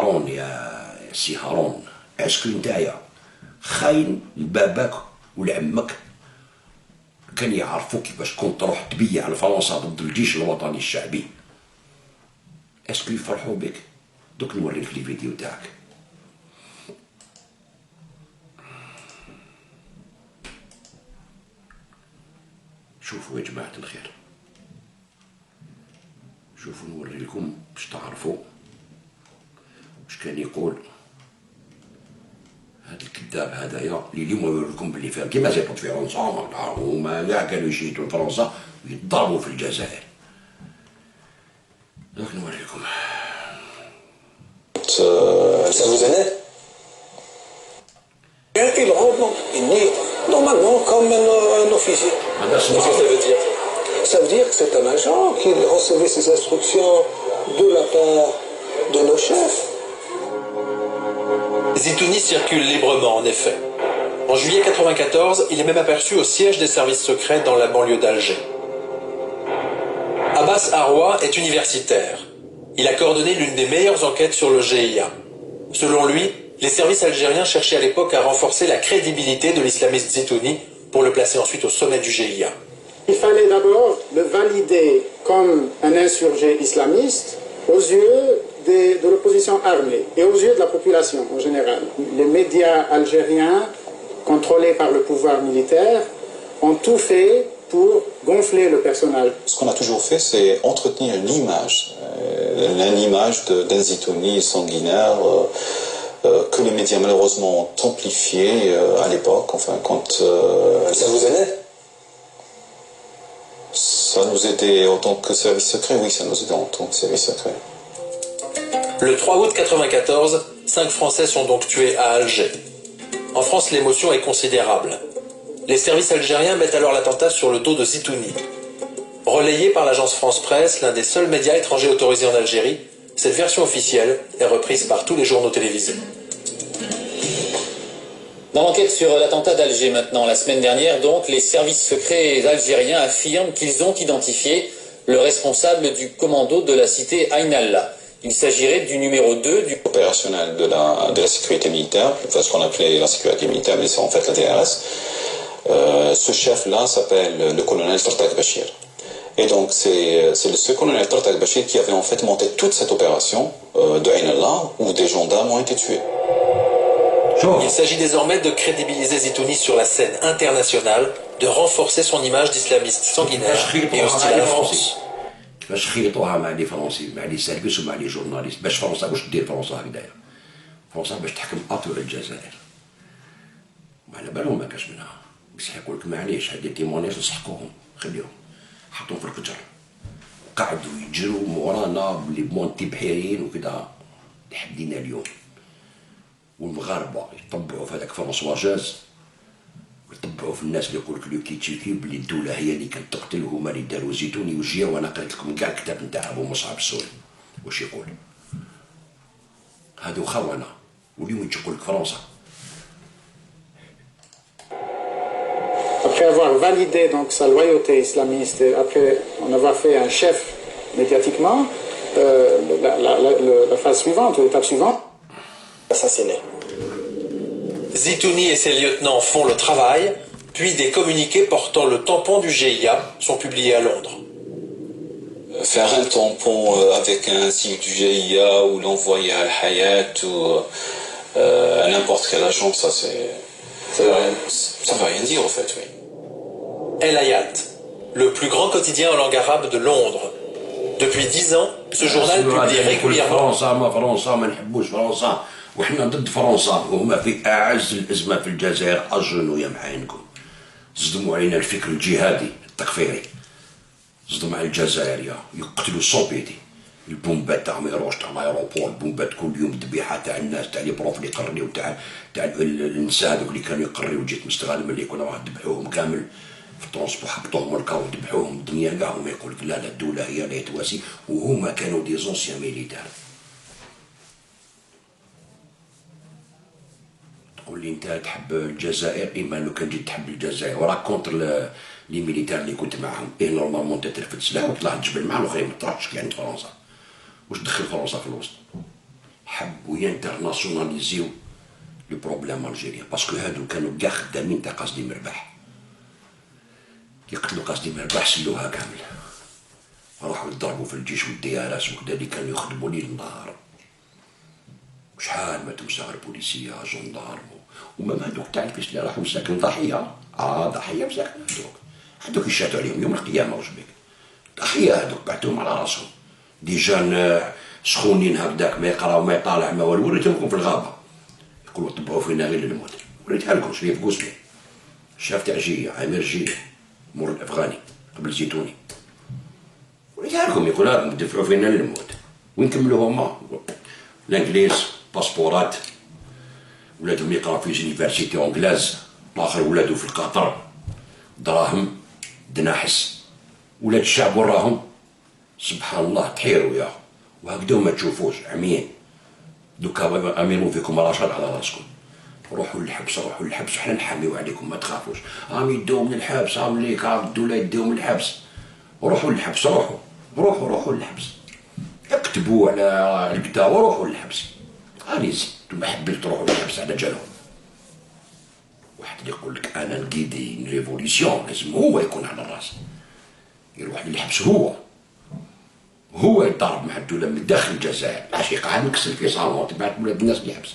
هارون يا سي هارون، اسكو نتايا خاين لباباك ولعمك كان يعرفوا كيفاش كنت تروح تبيع لفرنسا ضد الجيش الوطني الشعبي؟ اسكو يفرحوا بك؟ دوك نوريك لي فيديو تاعك. شوفوا يا جماعة الخير، شوفوا نوري لكم باش تعرفوا واش كان يقول هذا الكذاب هذايا اللي اليوم يقول لكم بلي فيها كيما زيطوا في فرنسا هما كاع كانوا يشيتوا لفرنسا ويتضربوا في الجزائر. دوك نوري لكم. Ça vous énerve? Il rentre normalement comme un officier. Qu'est-ce que ça veut dire? Ça veut dire que c'est un agent qui recevait ses instructions de la part de nos chefs. Zitouni circule librement, en effet. En juillet 1994, il est même aperçu au siège des services secrets dans la banlieue d'Alger. Abbas Arwa est universitaire. Il a coordonné l'une des meilleures enquêtes sur le GIA. Selon lui, les services algériens cherchaient à l'époque à renforcer la crédibilité de l'islamiste Zitouni pour le placer ensuite au sommet du GIA. Il fallait d'abord le valider comme un insurgé islamiste aux yeux de l'opposition armée et aux yeux de la population en général. Les médias algériens, contrôlés par le pouvoir militaire, ont tout fait pour gonfler le personnage. Ce qu'on a toujours fait, c'est entretenir l'image d'un Zitouni sanguinaire que les médias malheureusement ont amplifié à l'époque. Enfin, quand ça vous aidait? Ça nous aidait en tant que service secret, oui, ça nous aidait en tant que service secret. Le 3 août 1994, 5 Français sont donc tués à Alger. En France, l'émotion est considérable. Les services algériens mettent alors l'attentat sur le dos de Zitouni. Relayé par l'agence France Presse, l'un des seuls médias étrangers autorisés en Algérie, cette version officielle est reprise par tous les journaux télévisés. Dans l'enquête sur l'attentat d'Alger maintenant, la semaine dernière, donc, les services secrets algériens affirment qu'ils ont identifié le responsable du commando de la cité Ain Allah. Il s'agirait du numéro 2 du opérationnel de la sécurité militaire, enfin ce qu'on appelait la sécurité militaire, mais c'est en fait la DRS. Ce chef-là s'appelle le colonel Tartak Bachir. Et donc c'est ce colonel Tartak Bachir qui avait en fait monté toute cette opération de Ain Allah où des gendarmes ont été tués. Il s'agit désormais de crédibiliser Zitouni sur la scène internationale, de renforcer son image d'islamiste sanguinaire et hostile à la France. باش خيطوها مع لي فرونسي مع لي سيرفيس ومع لي جورناليست باش فرنسا واش دير فرنسا هكذايا؟ فرنسا باش تحكم اطول الجزائر. وعلى بالهم ما كاش منها، بصح يقول لك معليش هادي تيمونيج نسحقوهم خليهم حطوهم في الكتر. قعدوا يجروا مورانا بلي بمونتي بحيرين وكذا تحدينا اليوم. والمغاربه يطبعوا في هذاك فرنسوا جاز ويطبعوا في الناس اللي يقول لك لو كيتشيكي بلي الدوله هي اللي كانت تقتل وهما اللي داروا زيتوني وجيه. وانا قريت لكم كاع الكتاب نتاع ابو مصعب السوري واش يقول. هادو خونه واليوم يقول لك فرنسا. Après avoir validé donc sa loyauté islamiste, et après en avoir fait un chef médiatiquement, la phase suivante, l'étape suivante, assassiné. Zitouni et ses lieutenants font le travail, puis des communiqués portant le tampon du GIA sont publiés à Londres. Faire un tampon avec un sigle du GIA ou l'envoyer à Al-Hayat ou à n'importe quelle agence, ça veut rien dire en fait, oui. El Hayat, le plus grand quotidien en langue arabe de Londres. Depuis 10 ans, ce journal publie régulièrement. وحنا ضد فرنسا وهما في اعز الازمه في الجزائر. اجنوا يا معاينكم، صدموا علينا الفكر الجهادي التكفيري، صدموا على الجزائر يقتلوا صوبيتي. البومبات تاع ميروش تاع لايروبور، البومبات كل يوم ذبيحه تاع الناس تاع لي بروف اللي يقريو تاع النساء هذوك اللي كانوا يقريو. جيت مستغل ملي كنا راح ذبحوهم كامل في الترونسبور، حبطوهم الكاو ذبحوهم الدنيا كاع. هما يقول لك لا الدوله هي اللي تواسي، وهما كانوا دي زونسيان ميليتار. تقول لي انت تحب الجزائر، اما لو كان جيت تحب الجزائر وراك كونتر لي ميليتار اللي كنت معاهم، نورمالمون انت ترفد سلاح وتطلع تجبل مع الاخرين ما تروحش كاين فرنسا. واش دخل فرنسا في الوسط؟ حبوا ينترناسيوناليزيو لو بروبليم الجيريان باسكو هادو كانوا كاع خدامين تاع قصدي مربح يقتلوا قصدي مربح سلوها كامل راحوا يضربوا في الجيش والديارات وكذا اللي كانوا يخدموا ليل نهار شحال ما تمساغر بوليسيه جندارم وما هذوك تاع الفيس اللي راحوا مساكن ضحيه ضحيه مساكن هذوك يشاتوا عليهم يوم القيامه واش بك ضحيه هذوك بعتوهم على راسهم دي جان سخونين هكذاك ما يقراو ما يطالع ما والو وريتهم في الغابه يقولوا طبعوا فينا غير الموت وريتها لكم شريف قوسمي الشاف تاع جيه عامر جيه مور الافغاني قبل زيتوني وريتها لكم يقولها لكم دفعوا فينا للموت وين كملوا هما الانجليز باسبورات ولادهم يقراو في جونيفرسيتي اونجلاز الاخر ولادو في القطر دراهم دناحس ولاد الشعب وراهم سبحان الله تحيروا يا وهكذا ما تشوفوش عميين دوكا اميروا فيكم رشاد على راسكم روحوا للحبس روحوا للحبس وحنا نحميو عليكم ما تخافوش يدوهم من الحبس ليك الدوله يديهم من الحبس روحوا للحبس روحوا للحبس اكتبوا على الكدا وروحوا للحبس اليزي انتم حابين تروحوا للحبس على جالهم واحد اللي يقول لك انا نقيدي ريفوليسيون لازم هو يكون على الراس يروح للحبس هو يضرب مع الدوله من داخل الجزائر ماشي قاعد نكسر في صالون تبعت ولاد الناس للحبس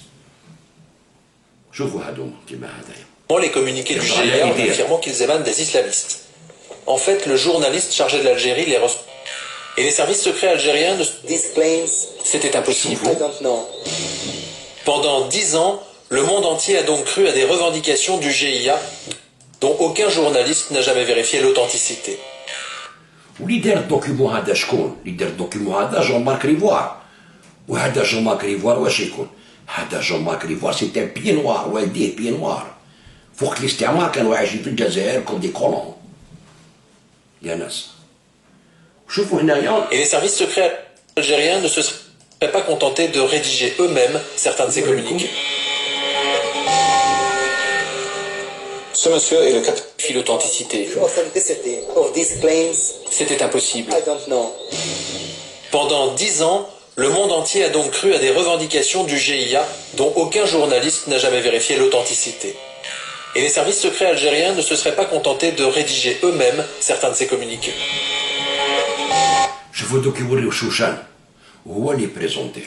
شوفوا هذوما كيما هذايا. Les communiqués du GIA en affirmant qu'ils émanent des islamistes. En fait, le journaliste chargé de l'Algérie les reçoit. Et les services secrets algériens ne... C'était impossible. Pendant 10 ans, le monde entier a donc cru à des revendications du GIA dont aucun journaliste n'a jamais vérifié l'authenticité. واللي دار الدوكيمون هذا شكون؟ اللي دار الدوكيمون هذا جون مارك ريفوار وهذا جون مارك ريفوار واش يكون؟ هذا جون مارك ريفوار سي ان بيي نوار والديه بيي نوار فوق الاستعمار كانوا عايشين في الجزائر كوم دي كولون يا ناس شوفوا هنايا. Et les services secrets algériens ne se seraient pas contentés de rédiger eux-mêmes certains de ces communiqués. Ce monsieur est le capitaine. L'authenticité. C'était impossible. Pendant 10 ans, le monde entier a donc cru à des revendications du GIA dont aucun journaliste n'a jamais vérifié l'authenticité. Et les services secrets algériens ne se seraient pas contentés de rédiger eux-mêmes certains de ces communiqués. Je veux donc يوريو شوشان وهو اللي بريزونتي.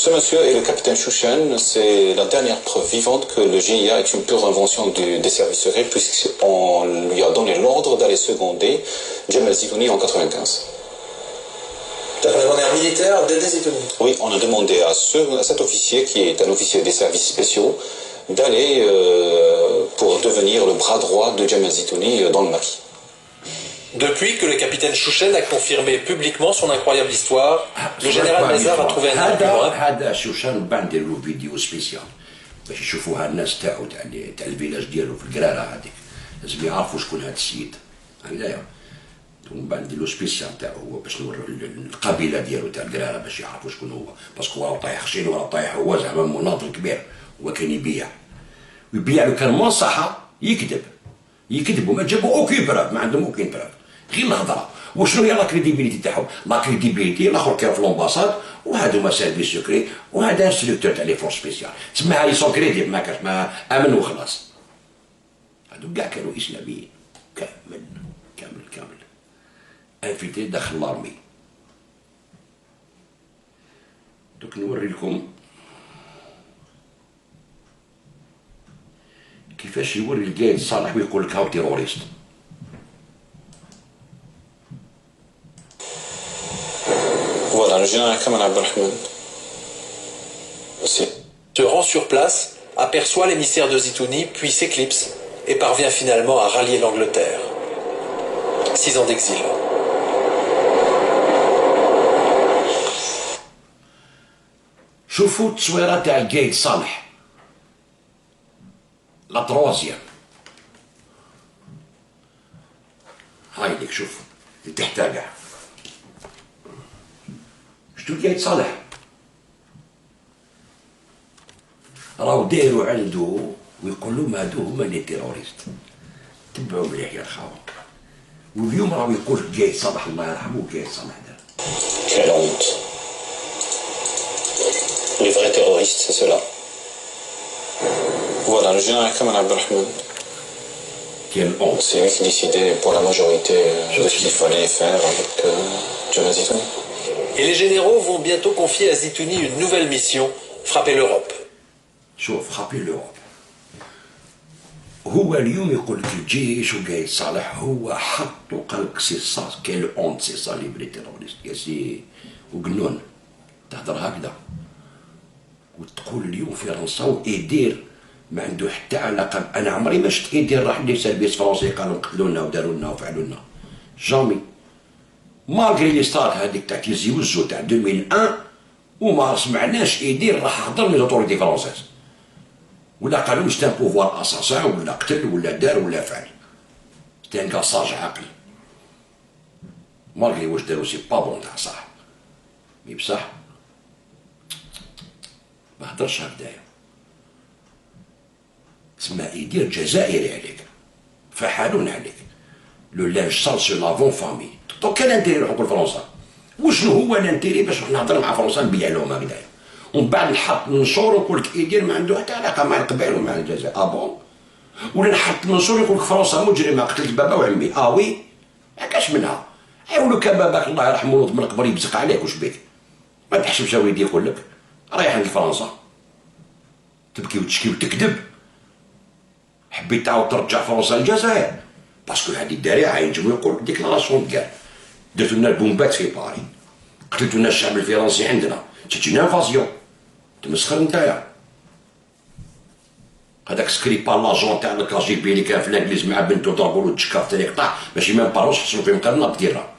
Ce monsieur est le capitaine Chouchen, c'est la dernière preuve vivante que le GIA est une pure invention des services secrets puisqu'on lui a donné l'ordre d'aller seconder Jamal Zitouni en 95. T'as pas demandé un militaire d'aider Zitouni? Oui, on a demandé à cet officier, qui est un officier des services spéciaux, d'aller pour devenir le bras droit de Jamal Zitouni dans le maquis. Depuis que le capitaine Chouchen a confirmé publiquement son incroyable histoire, le général Nazar a trouvé un argument. هذا شوشان باندير له فيديو سبيسيال باش يشوفوها الناس تاعو تاع الفيلاج ديالو في القراره هذيك لازم يعرفوا شكون هذا السيد هكذايا باندير له سبيسيال تاعو هو باش نوريو القبيله ديالو تاع القراره باش يعرفوا شكون هو باسكو راه طايح خشين وراه طايح هو زعما مناضل كبير هو كان يبيع لو كان منصحه يكذب وما جابوا اوكي براف ما عندهم اوكي براف غير الهضره وشنو هي لا كريديبيليتي تاعهم لا كريديبيليتي الاخر كان في لومباساد وهذوما سيرفيس سكري وهذا انستركتور تاع لي فورس سبيسيال تسمى هاي سون كريدي ما كاش ما امن وخلاص هذو كاع كانوا اسلاميين كامل انفيتي داخل لارمي دوك نوري لكم كيفاش يوري القايد صالح ويقول لك هاو تيروريست. Voilà, le général Kamal Abdelrahman Se rend sur place, aperçoit l'émissaire de Zitouni, puis s'éclipse et parvient finalement à rallier l'Angleterre. 6 ans d'exil. شوفوا التصويره تاع القايد صالح لا تروازيام هاي ليك شوف تحتها كاع شتو القايد صالح راهو دايرو عنده ويقول لهم هادو هما لي تيروريست تبعوا مليح يا خاو واليوم راهو يقول القايد صالح الله يرحمه القايد صالح دار Quelle honte. Les vrais terroristes, c'est ceux-là. Voilà, le général Kamal Abdelrahman. Quelle honte. C'est lui qui décidait pour la majorité de ce qu'il fallait faire avec Jamal Zitouni. Et les généraux vont bientôt confier à Zitouni une nouvelle mission, frapper l'Europe. شوف frapper l'Europe. هو اليوم يقول لك الجيش وقايد صالح هو حط وقال لك سي صا كاين اونت سي صا لي بري تيروريست يا سي وقنون تهضر هكذا وتقول اليوم فرنسا وايدير ما عنده حتى علاقه. انا عمري ما شفت ايدير راح لي سيرفيس فرونسي قالوا قتلونا وداروا لنا وفعلوا لنا جامي. مالغري لي ستار هذيك تاع كيزي وزو تاع 2001 وما سمعناش ايدير راح حضر لي زوتوريتي فرونسيز ولا قالوا مش تان بوفوار اساسان ولا قتل ولا دار ولا فعل. تان كاساج عقل مالغري واش داروا سي با بون تاع صح مي بصح ما هضرش هكذايا. تسمى يدير جزائري عليك فحالون عليك لو لانج سال سو لافون فامي. دونك كان انتيري نروحو لفرنسا وشنو هو الانتيري باش نهضر مع فرنسا نبيع لهم هكذايا ومن بعد نحط منشور ونقول لك ايدير ما عنده حتى علاقه مع القبائل ومع الجزائر بون. ولا نحط منشور يقول لك فرنسا مجرمه قتلت بابا وعمي وي ما كاش منها. ولو كان باباك الله يرحمه نوض من القبر يبزق عليك واش بيك ما تحشمش وليدي يقول لك رايح لفرنسا تبكي وتشكي وتكذب. حبيت تعاود ترجع فرنسا للجزائر باسكو هذه الدريعه ينجمو يقول لك ديكلاراسيون كاع درتو لنا البومبات في باري قتلتو لنا الشعب الفرنسي عندنا تجينا انفازيون تمسخر نتايا. هذاك سكريبا لاجون تاع الكاجي بي اللي كان في الانجليز مع بنتو ضربولو التشكا في طريق طاح ماشي ميم باروش حصلو فيه مقرنه بديرها.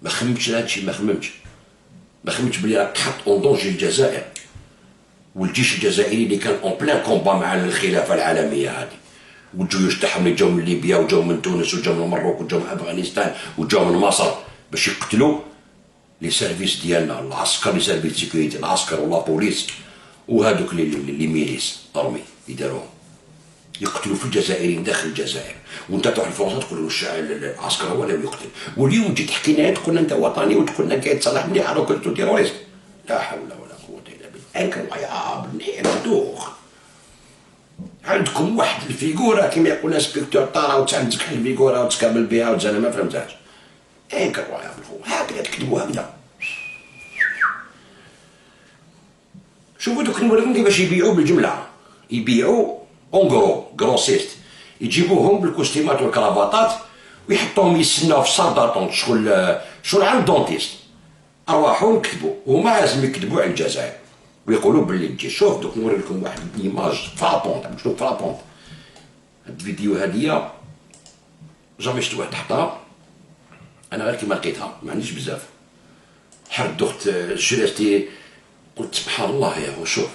ما خممتش لهادشي ما خممتش بلي راك تحط اون دونجي الجزائر والجيش الجزائري اللي كان اون بلان كومبا مع الخلافه العالميه هذه والجيوش تاعهم اللي جاو من ليبيا وجاو من تونس وجاو من المغرب وجاو من افغانستان وجاو من مصر باش يقتلوا لي سيرفيس ديالنا العسكر لي سيرفيس سيكوريتي العسكر ولا بوليس وهذوك لي ميليس ارمي يداروهم يقتلوا في الجزائريين داخل الجزائر. وانت تروح لفرنسا تقول له العسكر هو اللي يقتل واليوم تجي تحكي لنا تقول لنا انت وطني وتقول لنا قايد صالح مليح راه كنتو تيروريست. لا حول ولا قوه الا بالله. انكرويابل مليح مدوخ. عندكم واحد الفيغوره كيما يقول انسبكتور طارا وتعندك الفيغوره وتكمل بها وتزال ما فهمتهاش. انكرويابل هكذا تكذبوا هكذا. شوفوا دوك نوريكم كيفاش يبيعوا بالجمله يبيعوا اون غروسيست يجيبوهم بالكوستيمات والكرافاتات ويحطوهم يستناو في صال داتونت شغل عند دونتيست. ارواحوا نكتبوا وهما لازم يكذبوا على الجزائر ويقولوا باللي تجي. شوف دوك نوري لكم واحد ايماج فرابونت شنو فرابونت. هاد الفيديو هادية جامي شفت واحد حطها انا غير كيما لقيتها ما عنديش بزاف حرد دخت شريتي قلت سبحان الله يا هو. شوف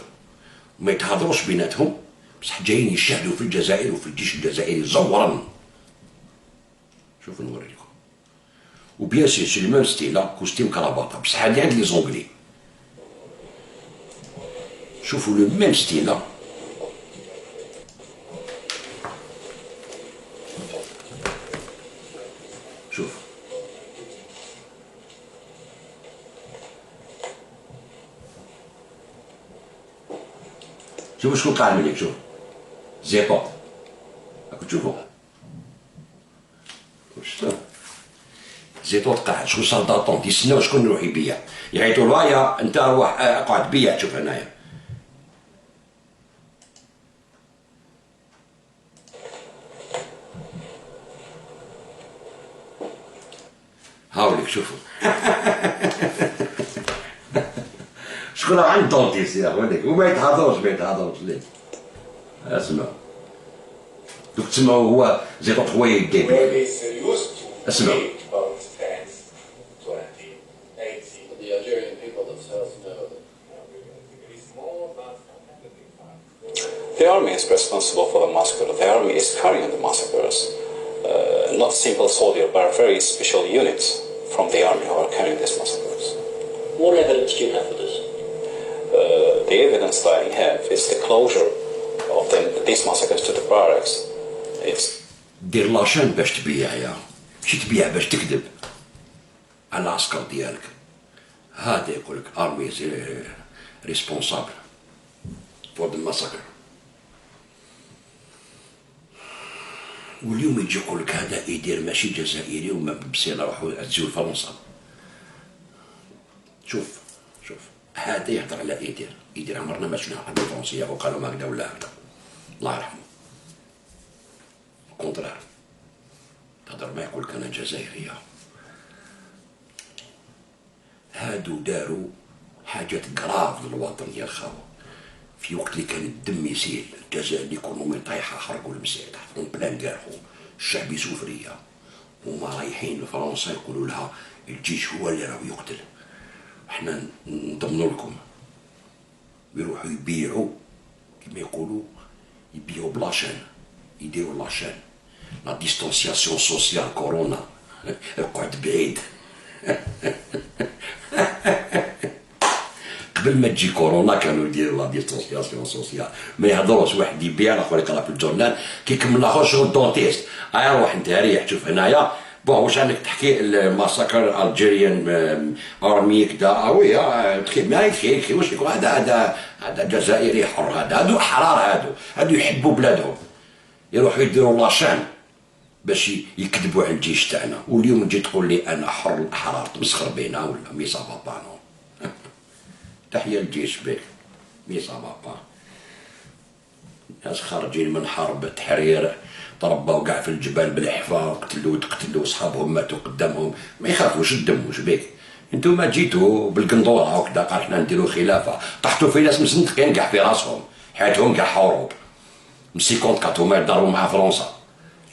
ما يتهضروش بيناتهم بصح جايين يشاهدوا في الجزائر وفي الجيش الجزائري زورا. شوف نوري لكم وبيان سي سي لو ميم ستيل كوستيم كرافاطه بصح هادي عند لي زونغلي. شوفوا لو ميم ستيل شوف شوفوا شكون قاعد مليك. شوف زيبوط راكم تشوفوا شفتوا زيتوط قاعد شكون صار داطونت يستناو شكون يروح يبيع يعيطوا له يا انت روح اقعد بيع. شوف هنايا هاوليك شوفوا شكون عند دونتيست يا وليك وما يتهضروش ليه. اسمع دوك تسمى هو زيتوط هو يدي اسمع. The army is responsible for the massacre. The army is carrying the massacres. Not simple soldiers, but very special units from the army who are carrying these massacres. What evidence do you have for this? The evidence that I have is the closure of these massacres to the barracks. It's دير لاشين باش تبيع يا ماشي تبيع باش تكذب على العسكر ديالك. هذا يقولك ارمي ريسبونسابل فور الماساكر. واليوم يجي يقول لك هذا يدير ماشي جزائري وما بسينا روحوا تزول فرنسا. شوف هذا يهضر على يدير عمرنا ما شفنا واحد الفرنسيه وقالوا ما هكذا ولا هكذا، الله يرحمه. كونترار تهضر ما يقول لك انا جزائريه. هادو داروا حاجات كراف للوطن يا الخاوه. في وقت اللي كان الدم يسيل، الجزائر ليكونومي طايحه، حرقوا المساعدة اون بلان كارحو، الشعب يسوفريه، هما رايحين لفرنسا يقولوا لها الجيش هو اللي راه يقتل، احنا نضمنوا لكم. يروحوا يبيعوا كما يقولوا، يبيعوا بلاشان، يديروا لاشان لا ديستونسياسيون سوسيال كورونا. اقعد بعيد. قبل ما تجي كورونا كانوا يديروا لا ديستونسياسيون سوسيال، ما يهضروش، واحد يبيع الاخر يقرا في الجورنال كيكمل الاخر شغل دونتيست. روح انت ريح شوف هنايا بون واش عندك تحكي الماساكر الجيريان ارمي كدا. وي تخيل ما يكفي واش يقول هذا جزائري حر، هادو احرار، هادو يحبوا بلادهم، يروحوا يديروا لاشان باش يكذبوا على الجيش تاعنا. واليوم تجي تقول لي انا حر الاحرار، تمسخر بينا ولا مي سافا با نو. تحية الجيش بك مي سافا با. ناس خارجين من حرب تحرير تربوا كاع في الجبال بالحفا، قتلوا صحابهم ماتوا قدامهم، ما يخافوش الدم. واش بك انتوما جيتوا بالقندوره وكذا قال حنا نديروا خلافه، طحتوا في ناس مسنتقين كاع في راسهم، حياتهم كاع حروب مسيكونت كاتوما يضربوا مع فرنسا.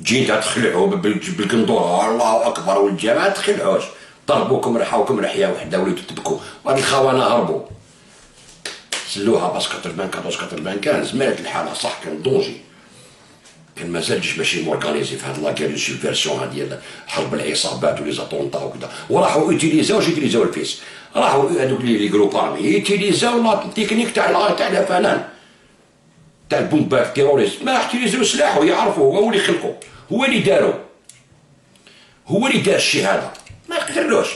جيت تخلعوا بالقندوره الله اكبر والجماعه تخلعوش، ضربوكم رحاوكم رحيه وحده وليتوا تبكوا، وهاد الخونه هربوا سلوها باسكو 94 مالت الحاله صح. كان دونجي، كان مازال الجيش ماشي مورغانيزي في هاد لاكير سوبفيرسيون هاد ديال حرب العصابات ولي زاتونطا وكذا، وراحوا يوتيليزاو الفيس، راحوا هادوك لي جروب ارمي يوتيليزاو لا تكنيك تاع الفنان تاع البومبات التيروريست، ما يوتيليزاو سلاح ويعرفوا هو اللي خلقوا، هو اللي داروا، هو اللي دار الشيء هذا، ما يقدرلوش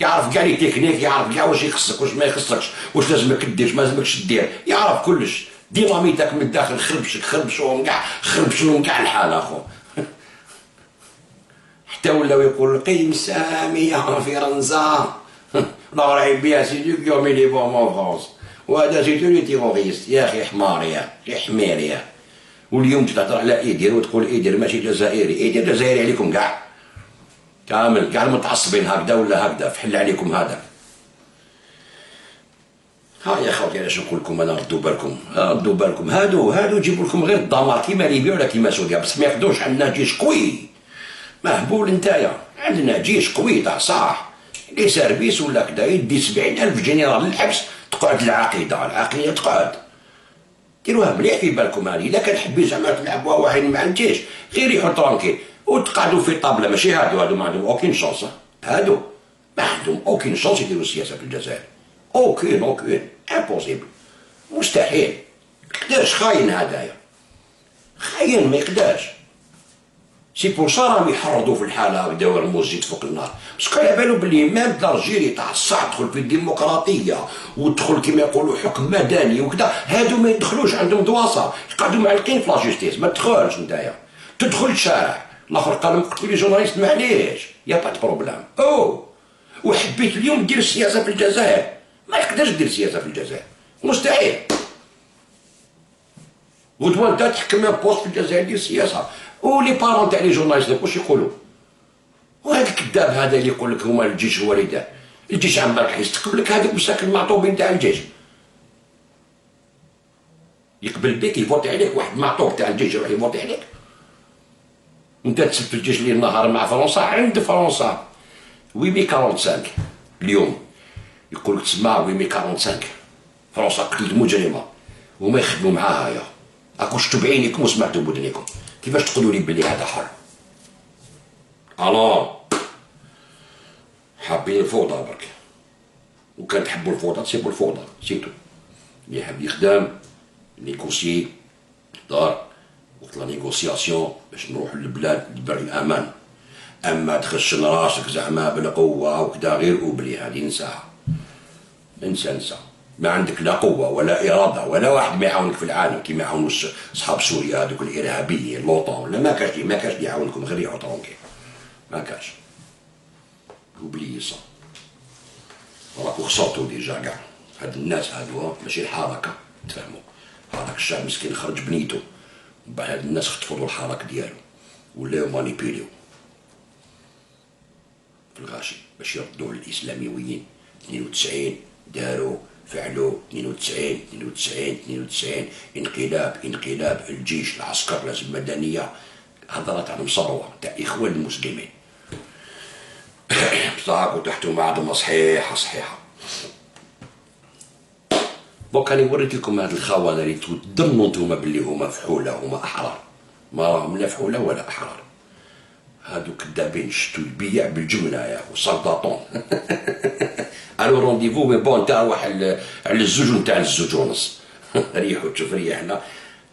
يعرف كاع لي تكنيك، يعرف كاع واش يخصك واش ما يخصكش، واش لازمك دير واش ما لازمكش دير، يعرف كلش. ديناميتك من الداخل خربشوهم كاع، خربشوهم كاع الحال اخو. حتى ولاو يقول قيم سامية فرنسا لا راهي بيها سي دو كيومي لي بون فرونس، وهذا سي لي تيروريست. يا اخي حمار يا حمير يا. واليوم تهضر على ايدير وتقول ايدير ماشي جزائري، ايدير جزائري عليكم كاع كامل، كاع المتعصبين هكذا ولا هكذا، فحل عليكم هذا. ها يا خوتي علاش نقول لكم انا ردوا بالكم، هادو يجيبوا لكم غير الدمار كيما ليبيا ولا كيما سوريا، بس ما يقدروش. عندنا جيش قوي مهبول نتايا، عندنا جيش قوي تاع صح لي سيرفيس ولا كدا، يدي 70,000 جنرال للحبس، تقعد العقيده تقعد. ديروها مليح في بالكم هذه، الا كان حبي زعما تلعبوها واحد مع الجيش غير يحط ترانكيل وتقعدوا في طابله، ماشي هادو ما عندهم اوكين شونس، هادو ما عندهم اوكين شونس يديروا السياسه في الجزائر، اوكين امبوسيبل، مستحيل. ميقدرش، خاين هدايا، خاين ما يقدرش. سي بور سا راهم يحرضوا في الحاله هكذا ويرموا الزيت فوق النار، باسكو على بالو بلي ميم دارجيري تاع الصح تدخل في الديمقراطيه وتدخل كيما يقولوا حكم مدني وكذا، هادو ما يدخلوش، عندهم دواسه، يقعدوا معلقين في لا جوستيس، ما تدخلش نتايا، تدخل الشارع. الاخر قال نقتلوا لي جورناليست، معليش يا با دو بروبليم. وحبيت اليوم دير السياسه في الجزائر، ما يقدرش دير السياسه في الجزائر، مستحيل. غدوه انت تحكم بوست في الجزائر دير السياسه، ولي بارون تاع لي جورناليست واش يقولوا؟ وهذا الكذاب هذا اللي يقول لك هما الجيش هو اللي دار، الجيش عمرك يستقبلك، هذوك مساكن المعطوبين تاع الجيش يقبل بك يفوتي عليك، واحد معطوب تاع الجيش يروح يفوتي عليك. انت تسب في الجيش اللي نهار مع فرنسا، عند فرنسا 845 اليوم يقول لك تسمع 845 فرنسا قتلت مجرمه وما يخدموا معاها. يا راكم شفتوا بعينيكم وسمعتوا بودنيكم، كيفاش تقولوا لي بلي هذا حر؟ الو حابين الفوضى برك، وكان تحبوا الفوضى تسيبوا الفوضى سيتو. اللي يحب يخدم نيغوسي دار وقت لا نيغوسياسيون باش نروحوا للبلاد لبر الامان، اما تخشن راسك زعما بالقوه وكذا غير اوبلي، هذه نساها، انسى ما عندك لا قوة ولا إرادة ولا واحد ما يعاونك في العالم كيما يعاونوا أصحاب سوريا هذوك الإرهابيين لوطان ولا ما كاش اللي يعاونكم غير يعطونك ترونكي ما كاش. اوبليي صا راكو خسرتو ديجا كاع هاد الناس هادو ماشي الحركة تفهموا. هذاك الشعب مسكين خرج بنيتو ومن بعد هاد الناس خطفوا له الحركة ديالو ولاو مانيبيليو في الغاشي باش يردوه للإسلاميين. 92 داروا فعلوا 92 انقلاب الجيش العسكر لازم مدنية هضرات على مصروة تاع إخوان المسلمين صاحبوا تحتوا معظمة صحيحة. دوك راني وريت لكم هاد الخونة اللي تظنوا نتوما باللي هما فحولة هما أحرار، ما راهم لا فحولة ولا أحرار. هادو كدابين شتو البيع بالجملة يا أخو سلطاطون. الو رونديفو مي بون نتا روح على الزوج نتاع الزوج ونص. ريحو تشوف ريحنا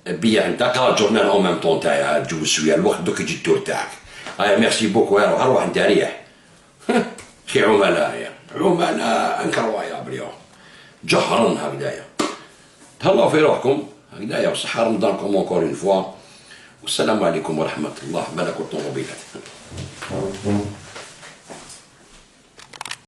بيع نتا قرا الجورنال اون ميم طون تاعها تجوز شويه الوقت دوك يجي الدور تاعك. ميرسي بوكو روح انت ريح. خي عملاء انكروا يا بريو جهرا هكذايا. تهلاو في روحكم هكذايا وصحة رمضانكم اونكور اون فوا والسلام عليكم ورحمة الله. ملك الطوموبيلات.